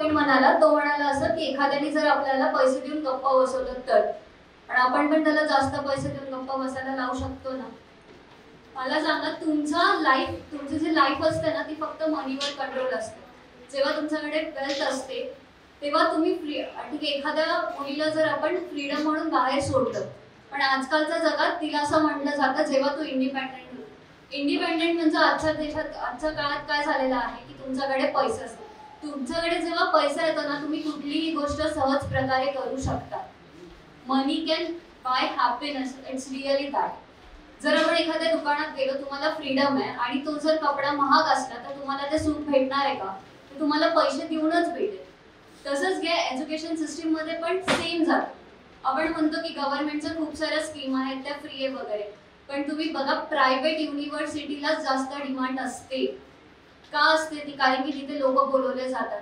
म्हणाला तो म्हणाला असं की एखाद्याने जर आपल्याला पैसे देऊन गप्पा बसवलं तर, पण आपण पण त्याला जास्त पैसे देऊन गप्पा बसायला लावू शकतो ना. मला सांगा, तुमची जी लाईफ असते ना ती फक्त मनीवर कंट्रोल असते. जेव्हा तुमच्याकडे वेल्थ असते तेव्हा तुम्ही ठीक आहे, एखाद्या मुलीला जर आपण फ्रीडम म्हणून बाहेर सोडलं, पण आजकालच्या जगात तिला असं म्हटलं जातं जेव्हा तू इंडिपेंडेंट म्हणजे आजच्या काळात काय झालेलं आहे की तुमच्याकडे पैसे असतात. तुमच्याकडे जेव्हा पैसा येतो ना तुम्ही कुठलीही गोष्ट सहज प्रकारे करू शकता. Money can buy happiness, it's really that. जर आपण एखाद्या दुकानात गेलो, तुम्हाला फ्रीडम आहे आणि तो जर कपडा महाग असला तर तुम्हाला ते सुख भेटणार आहे का? ते तुम्हाला पैसे देऊनच भेटेल. तसंच घ्या, एज्युकेशन सिस्टीम मध्ये पण सेम झालं. आपण म्हणतो की गव्हर्नमेंटच्या खूप साऱ्या स्कीम आहेत त्या फ्री आहे वगैरे, पण तुम्ही बघा प्रायव्हेट युनिव्हर्सिटीला जास्त डिमांड असते. का असते ती? कारण की तिथे लोक बोलवले जातात.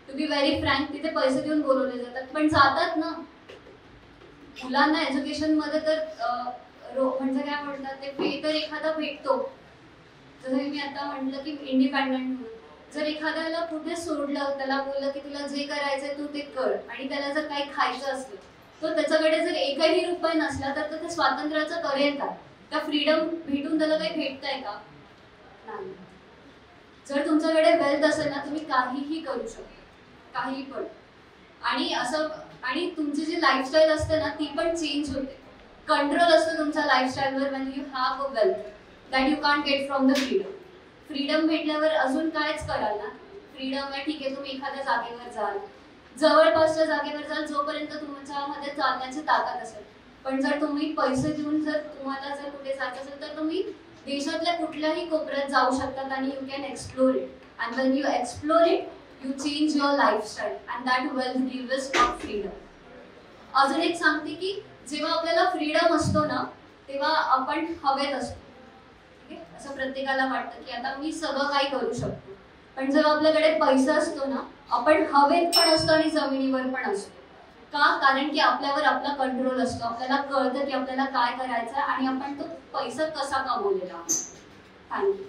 टू बी व्हेरी फ्रँक, तिथे पैसे देऊन बोलवले जातात, पण जातात ना. मुलांना एज्युकेशन मध्ये तर म्हणजे काय म्हणतात ते पे तर एखादा भेटतो. जसं मी आता म्हटलं की इंडिपेंडेंट म्हणून जर एखाद्याला कुठे सोडलं, त्याला बोललं की तुला जे करायचंय तू ते कर, आणि त्याला जर काही खायचं असलं तर त्याच्याकडे जर एकही रुपये नसला तर ते स्वातंत्र्याचं करेल का? त्या फ्रीडम भेटून त्याला काही भेटतंय का? नाही. जर तुमच्याकडे वेल्थ असेल ना तुम्ही काहीही करू शकता, काही पण. आणि तुमची जी लाईफस्टाईल असते ना ती पण चेंज होते. कंट्रोल असतो तुमच्या लाईफस्टाईलवर when you have a wealth that you can't get from the freedom. Freedom भेटल्यावर अजून कायच कराल ना. फ्रीडम आहे ठीक आहे, तुम्ही एखाद्या जागेवर जाल, जवळपासच्या जागेवर जाल जोपर्यंत तुमच्यामध्ये चालण्याची ताकद असेल. पण जर तुम्ही पैसे देऊन जर तुम्हाला जर कुठे जायचं असेल तर तुम्ही देशातल्या कुठल्याही कोपऱ्यात जाऊ शकतात आणि you can explore it. And when you explore it you change your lifestyle and that wealth gives off freedom. अजून एक सांगते की जेव्हा आपल्याला फ्रीडम असतो ना तेव्हा आपण हवेत असतो. असं प्रत्येकाला वाटतं की आता मी सगळं काही करू शकतो, पण जेव्हा आपल्याकडे पैसा असतो ना आपण हवेत पण असतो आणि जमिनीवर पण असतो. का? कारण की आपल्यावर आपला कंट्रोल असतो. आपल्याला कळतं की आपल्याला काय करायचं आणि आपण तो पैसा कसा कमवलेला. थँक्यू.